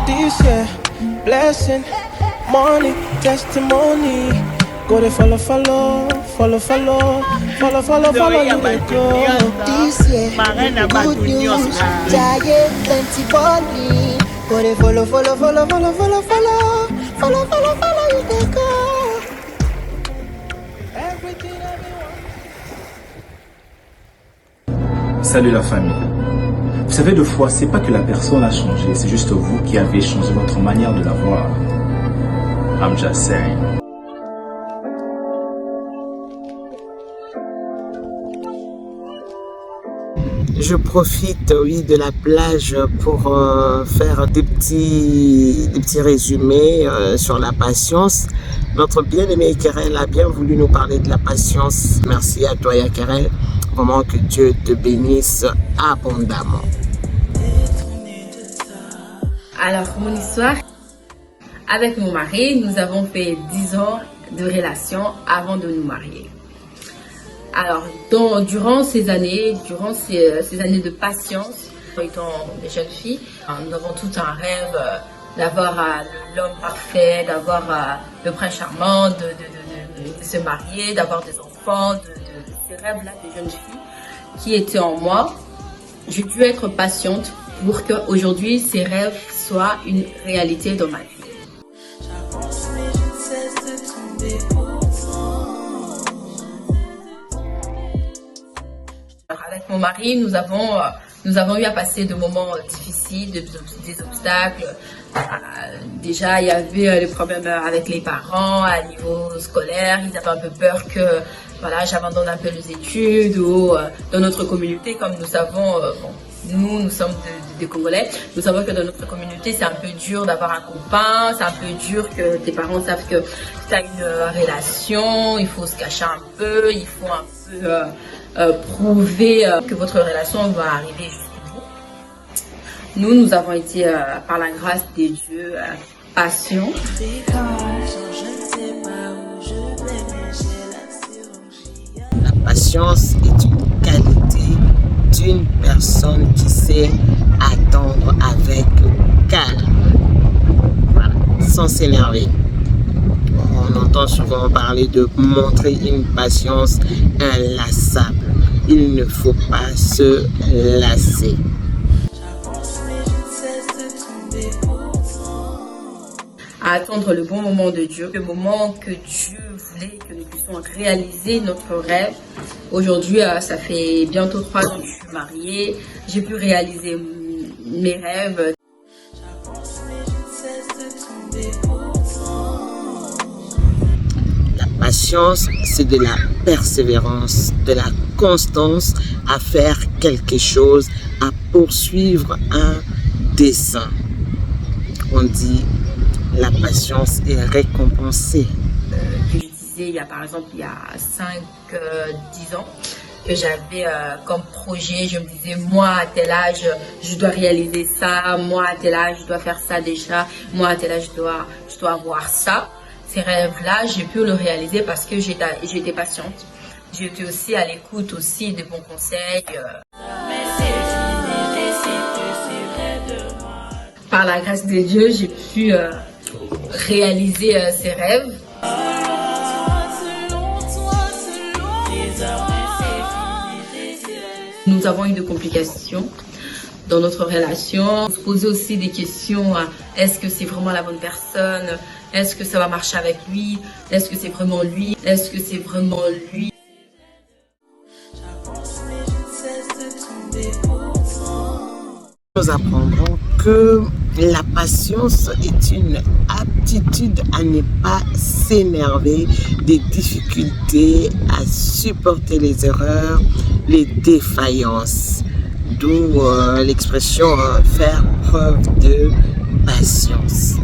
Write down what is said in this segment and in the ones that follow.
This year, blessing, money, testimony. Go to follow, you may go. This year, good news, giant, plenty money. Go to follow, you may go. Salut la famille. Vous savez, deux fois, c'est pas que la personne a changé, c'est juste vous qui avez changé votre manière de la voir. I'm just saying. Je profite, oui, de la plage pour faire des petits résumés sur la patience. Notre bien-aimé Yakerel a bien voulu nous parler de la patience. Merci à toi, Yakerel. Vraiment que Dieu te bénisse abondamment. Alors, mon histoire, avec mon mari, nous avons fait 10 ans de relation avant de nous marier. Alors, durant ces années de patience, étant des jeunes filles, nous avons tout un rêve d'avoir l'homme parfait, d'avoir le prince charmant, de se marier, d'avoir des enfants, de ces rêves-là des jeunes filles qui étaient en moi. J'ai dû être patiente pour qu'aujourd'hui ces rêves soient une réalité dans ma vie. Avec mon mari, nous avons eu à passer de moments difficiles, des obstacles. Déjà, il y avait les problèmes avec les parents à niveau scolaire. Ils avaient un peu peur que j'abandonne un peu les études ou dans notre communauté, comme nous savons, nous sommes des Congolais. Nous savons que dans notre communauté, c'est un peu dur d'avoir un copain, c'est un peu dur que tes parents savent que tu as une relation, il faut se cacher un peu, il faut un peu prouver que votre relation va arriver jusqu'au bout. Nous avons été, par la grâce des dieux, patients. La patience est une qualité d'une personne qui sait attendre avec calme, voilà, sans s'énerver. On entend souvent parler de montrer une patience inlassable. Il ne faut pas se lasser. À attendre le bon moment de Dieu, le moment que Dieu voulait que nous puissions réaliser notre rêve. Aujourd'hui, ça fait bientôt 3 ans que je suis mariée. J'ai pu réaliser mes rêves. La patience, c'est de la persévérance, de la constance à faire quelque chose, à poursuivre un dessein. On dit la patience est récompensée. Que je disais, il y a 5-10 ans, que j'avais comme projet, je me disais, moi à tel âge, je dois réaliser ça, moi à tel âge, je dois faire ça déjà, moi à tel âge, je dois avoir ça. Ces rêves-là, j'ai pu le réaliser parce que j'étais patiente. J'étais aussi à l'écoute aussi des bons conseils. Par la grâce de Dieu, j'ai pu réaliser ces rêves. Nous avons eu des complications dans notre relation. On se posait aussi des questions, est-ce que c'est vraiment la bonne personne? Est-ce que ça va marcher avec lui? Est-ce que c'est vraiment lui? Est-ce que c'est vraiment lui? Nous apprendrons que la patience est une aptitude à ne pas s'énerver des difficultés, à supporter les erreurs, les défaillances. D'où l'expression faire preuve de patience.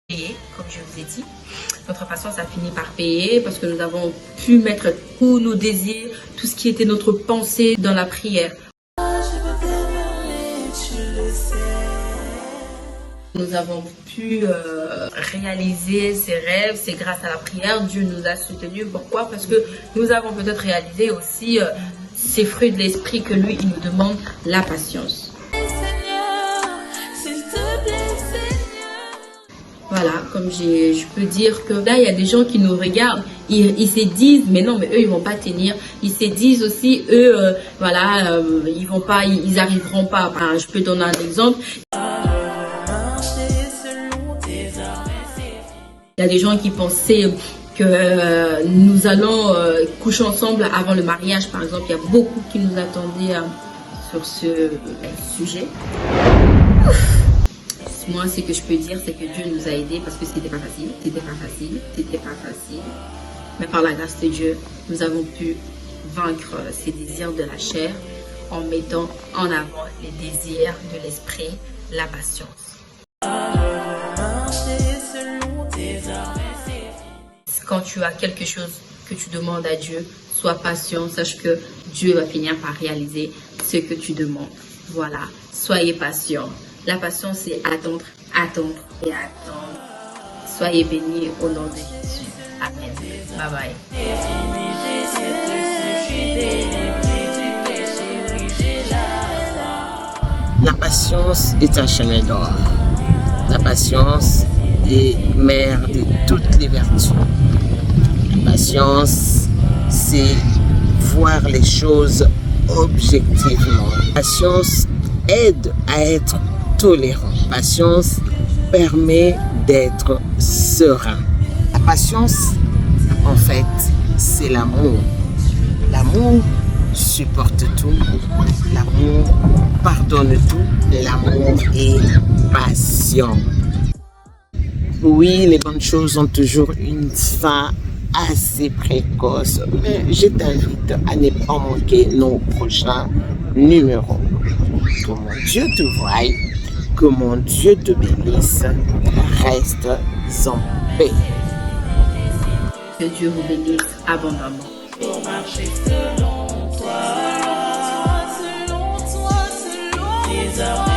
Et comme je vous ai dit, notre patience a fini par payer parce que nous avons pu mettre tous nos désirs, tout ce qui était notre pensée dans la prière. Nous avons pu réaliser ces rêves, c'est grâce à la prière. Dieu nous a soutenus. Pourquoi? Parce que nous avons peut-être réalisé aussi ces fruits de l'esprit que lui, il nous demande, la patience. Seigneur, s'il te plaît. Voilà, comme je peux dire que là, il y a des gens qui nous regardent, ils se disent, mais non, mais eux, ils vont pas tenir. Ils se disent aussi, eux, voilà, ils vont pas, ils arriveront pas. Enfin, je peux donner un exemple. Il y a des gens qui pensaient que nous allons coucher ensemble avant le mariage, par exemple. Il y a beaucoup qui nous attendaient sur ce sujet. Moi, ce que je peux dire, c'est que Dieu nous a aidés parce que c'était pas facile. Mais par la grâce de Dieu, nous avons pu vaincre ces désirs de la chair en mettant en avant les désirs de l'esprit, la patience. Quand tu as quelque chose que tu demandes à Dieu, sois patient, sache que Dieu va finir par réaliser ce que tu demandes. Voilà, soyez patient. La patience, c'est attendre, attendre et attendre. Soyez bénis au nom de Jésus. Amen. Bye bye. La patience est un chemin d'or. La patience est mère de toutes les vertus. La patience, c'est voir les choses objectivement. La patience aide à être tolérant. La patience permet d'être serein. La patience, en fait, c'est l'amour. L'amour supporte tout. L'amour pardonne tout. L'amour est patient. Oui, les bonnes choses ont toujours une fin assez précoce, mais je t'invite à ne pas manquer nos prochains numéros. Que mon Dieu te voie, que mon Dieu te bénisse, reste en paix. Que Dieu vous bénisse abondamment. Pour marcher selon toi, tes ordres.